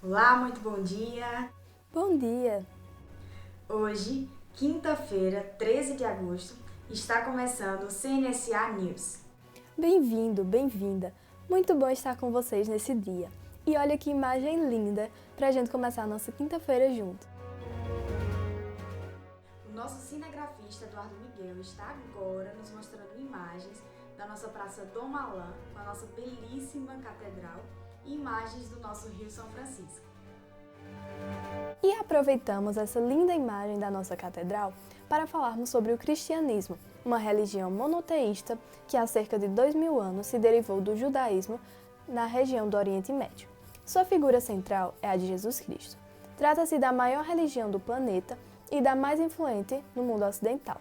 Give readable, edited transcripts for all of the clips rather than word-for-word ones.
Olá, muito bom dia! Bom dia! Hoje, quinta-feira, 13 de agosto, está começando o CNSA News. Bem-vindo, bem-vinda! Muito bom estar com vocês nesse dia. E olha que imagem linda para a gente começar a nossa quinta-feira junto. O nosso cinegrafista Eduardo Miguel está agora nos mostrando imagens da nossa Praça Dom Malan, com a nossa belíssima catedral e imagens do nosso Rio São Francisco. E aproveitamos essa linda imagem da nossa catedral para falarmos sobre o cristianismo, uma religião monoteísta que há cerca de 2000 anos se derivou do judaísmo na região do Oriente Médio. Sua figura central é a de Jesus Cristo. Trata-se da maior religião do planeta e da mais influente no mundo ocidental.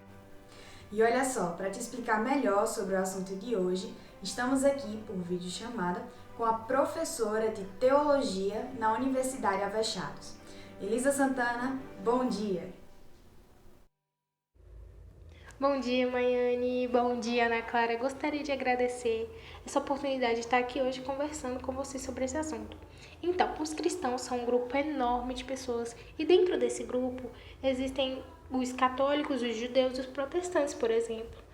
E olha só, para te explicar melhor sobre o assunto de hoje, estamos aqui por videochamada com a professora de Teologia na Universidade Avechados. Elisa Santana, bom dia! Bom dia, Maiane. Bom dia, Ana Clara. Gostaria de agradecer essa oportunidade de estar aqui hoje conversando com vocês sobre esse assunto. Então, os cristãos são um grupo enorme de pessoas e dentro desse grupo existem os católicos, os judeus e os protestantes, por exemplo.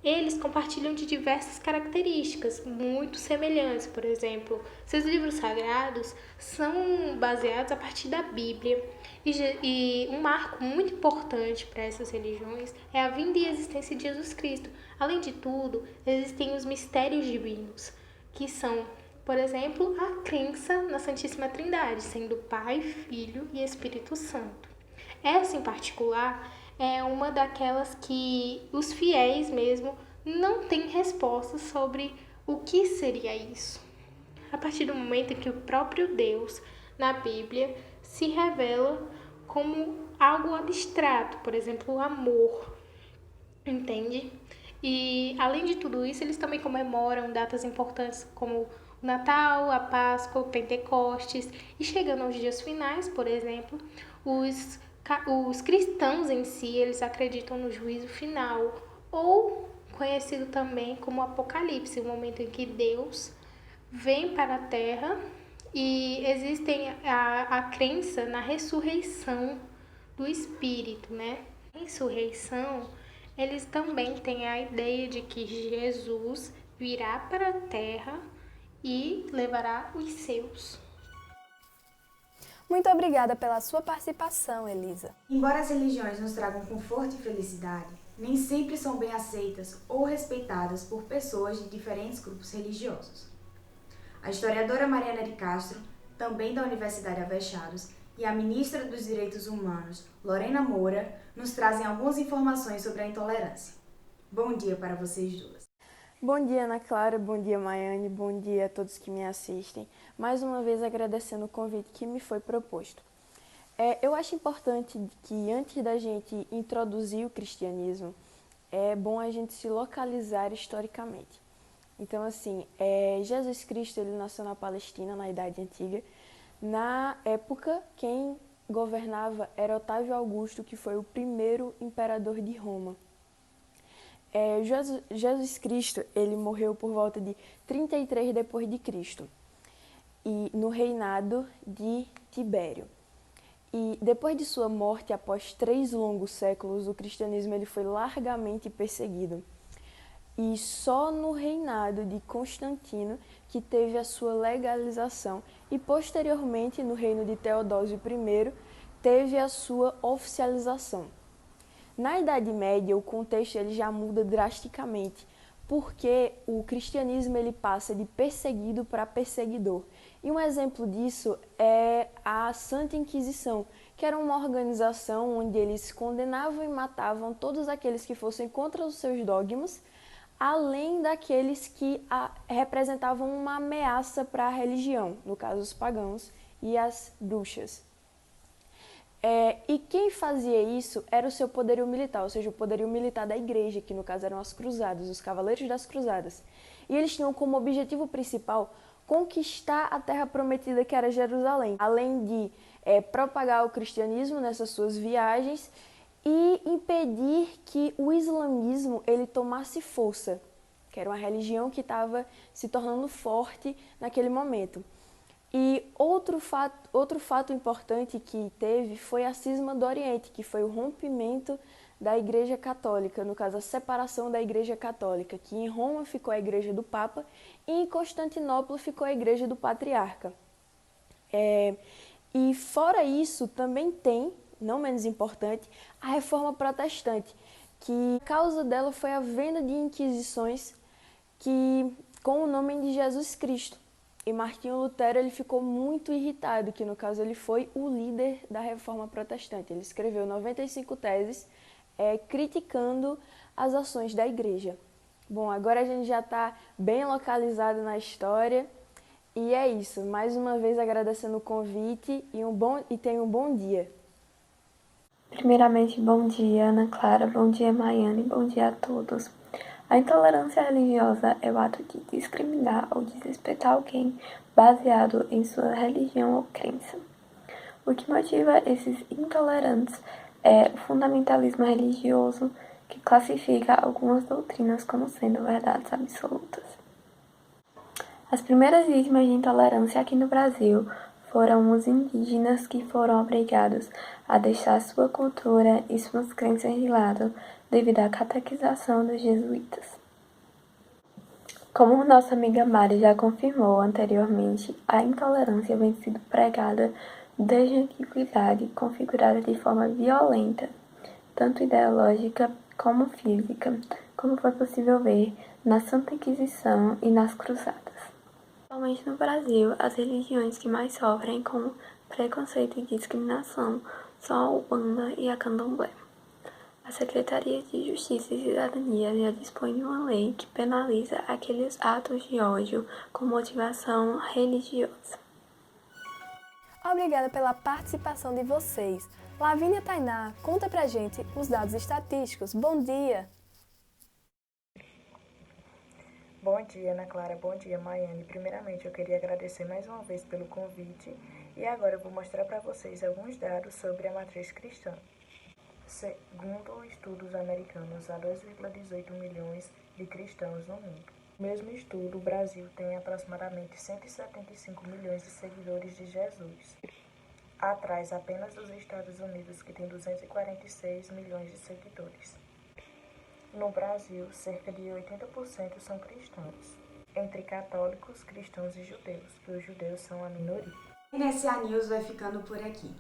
Eles compartilham de diversas características muito semelhantes, por exemplo, seus livros sagrados são baseados a partir da Bíblia e um marco muito importante para essas religiões é a vinda e existência de Jesus Cristo. Além de tudo, existem os mistérios divinos, que são, por exemplo, a crença na Santíssima Trindade, sendo Pai, Filho e Espírito Santo. Essa em particular é uma daquelas que os fiéis mesmo não têm respostas sobre o que seria isso. A partir do momento em que o próprio Deus, na Bíblia, se revela como algo abstrato, por exemplo, o amor, entende? E além de tudo isso, eles também comemoram datas importantes como o Natal, a Páscoa, o Pentecostes e chegando aos dias finais, por exemplo, os cristãos em si, eles acreditam no juízo final, ou conhecido também como Apocalipse, o momento em que Deus vem para a Terra e existem a crença na ressurreição do Espírito, né? Ressurreição, eles também têm a ideia de que Jesus virá para a Terra e levará os seus. Muito obrigada pela sua participação, Elisa. Embora as religiões nos tragam conforto e felicidade, nem sempre são bem aceitas ou respeitadas por pessoas de diferentes grupos religiosos. A historiadora Mariana de Castro, também da Universidade Avechados, e a ministra dos Direitos Humanos, Lorena Moura, nos trazem algumas informações sobre a intolerância. Bom dia para vocês duas. Bom dia, Ana Clara, bom dia, Maiane, bom dia a todos que me assistem. Mais uma vez agradecendo o convite que me foi proposto. Eu acho importante que antes da gente introduzir o cristianismo, é bom a gente se localizar historicamente. Então, assim, Jesus Cristo ele nasceu na Palestina, na Idade Antiga. Na época, quem governava era Otávio Augusto, que foi o primeiro imperador de Roma. Jesus Cristo ele morreu por volta de 33 depois de Cristo, e no reinado de Tibério. E depois de sua morte, após 3 longos séculos, o cristianismo ele foi largamente perseguido. E só no reinado de Constantino que teve a sua legalização e posteriormente no reino de Teodósio I teve a sua oficialização. Na Idade Média, o contexto ele já muda drasticamente, porque o cristianismo ele passa de perseguido para perseguidor. E um exemplo disso é a Santa Inquisição, que era uma organização onde eles condenavam e matavam todos aqueles que fossem contra os seus dogmas, além daqueles que representavam uma ameaça para a religião, no caso os pagãos e as bruxas. E quem fazia isso era o seu poderio militar, ou seja, o poderio militar da igreja, que no caso eram as cruzadas, os cavaleiros das cruzadas. E eles tinham como objetivo principal conquistar a terra prometida que era Jerusalém, além de propagar o cristianismo nessas suas viagens e impedir que o islamismo ele tomasse força, que era uma religião que estava se tornando forte naquele momento. E outro fato importante que teve foi a cisma do Oriente, que foi o rompimento da Igreja Católica, no caso a separação da Igreja Católica, que em Roma ficou a Igreja do Papa e em Constantinopla ficou a Igreja do Patriarca. E fora isso, também tem, não menos importante, a Reforma Protestante, que a causa dela foi a venda de inquisições com o nome de Jesus Cristo. E Martinho Lutero ele ficou muito irritado, que no caso ele foi o líder da Reforma Protestante. Ele escreveu 95 teses criticando as ações da igreja. Bom, agora a gente já está bem localizado na história e é isso. Mais uma vez agradecendo o convite e tenha um bom dia. Primeiramente, bom dia, Ana Clara, bom dia, Maiane, bom dia a todos. A intolerância religiosa é o ato de discriminar ou desrespeitar alguém baseado em sua religião ou crença. O que motiva esses intolerantes é o fundamentalismo religioso, que classifica algumas doutrinas como sendo verdades absolutas. As primeiras vítimas de intolerância aqui no Brasil foram os indígenas, que foram obrigados a deixar sua cultura e suas crenças de lado devido à catequização dos jesuítas. Como nossa amiga Mari já confirmou anteriormente, a intolerância vem sendo pregada desde a antiguidade, configurada de forma violenta, tanto ideológica como física, como foi possível ver na Santa Inquisição e nas Cruzadas. Atualmente no Brasil, as religiões que mais sofrem com preconceito e discriminação são a Umbanda e a Candomblé. A Secretaria de Justiça e Cidadania já dispõe de uma lei que penaliza aqueles atos de ódio com motivação religiosa. Obrigada pela participação de vocês. Lavínia Tainá, conta pra gente os dados estatísticos. Bom dia! Bom dia, Ana Clara. Bom dia, Maiane. Primeiramente, eu queria agradecer mais uma vez pelo convite e agora eu vou mostrar para vocês alguns dados sobre a matriz cristã. Segundo estudos americanos, há 2,18 milhões de cristãos no mundo. No mesmo estudo, o Brasil tem aproximadamente 175 milhões de seguidores de Jesus, atrás apenas dos Estados Unidos, que tem 246 milhões de seguidores. No Brasil, cerca de 80% são cristãos, entre católicos, cristãos e judeus, que os judeus são a minoria. O NSA News vai ficando por aqui.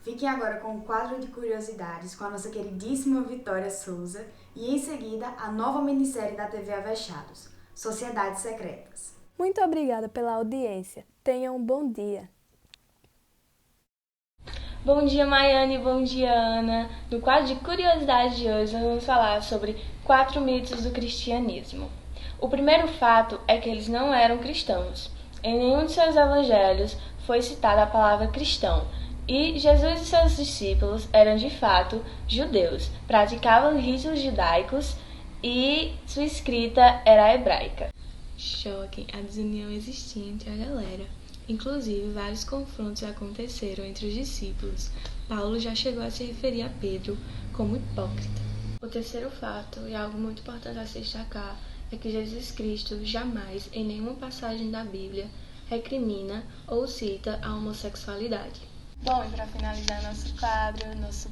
Fiquem agora com o quadro de curiosidades com a nossa queridíssima Vitória Souza e, em seguida, a nova minissérie da TV Avechados, Sociedades Secretas. Muito obrigada pela audiência. Tenham um bom dia. Bom dia, Maiane, bom dia, Ana. No quadro de curiosidades de hoje, nós vamos falar sobre 4 mitos do cristianismo. O primeiro fato é que eles não eram cristãos. Em nenhum de seus evangelhos foi citada a palavra cristão, e Jesus e seus discípulos eram de fato judeus, praticavam ritos judaicos e sua escrita era hebraica. Choque, a desunião existia entre a galera. Inclusive, vários confrontos aconteceram entre os discípulos. Paulo já chegou a se referir a Pedro como hipócrita. O terceiro fato, e algo muito importante a se destacar, é que Jesus Cristo jamais, em nenhuma passagem da Bíblia, recrimina ou cita a homossexualidade. Bom, e para finalizar nosso quadro, nosso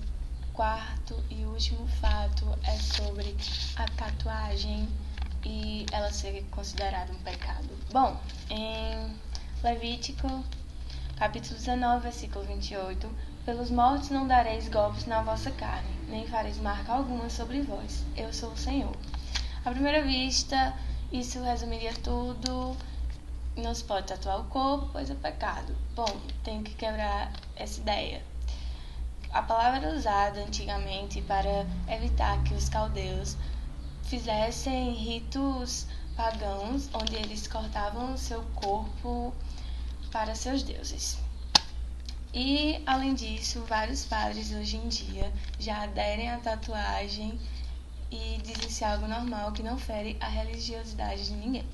quarto e último fato é sobre a tatuagem e ela ser considerada um pecado. Bom, em Levítico, capítulo 19, versículo 28, pelos mortos não dareis golpes na vossa carne, nem fareis marca alguma sobre vós. Eu sou o Senhor. À primeira vista, isso resumiria tudo. Não se pode tatuar o corpo, pois é pecado. Bom, tenho que quebrar essa ideia. A palavra era usada antigamente para evitar que os caldeus fizessem ritos pagãos, onde eles cortavam o seu corpo para seus deuses. E, além disso, vários padres hoje em dia já aderem à tatuagem e dizem ser algo normal que não fere a religiosidade de ninguém.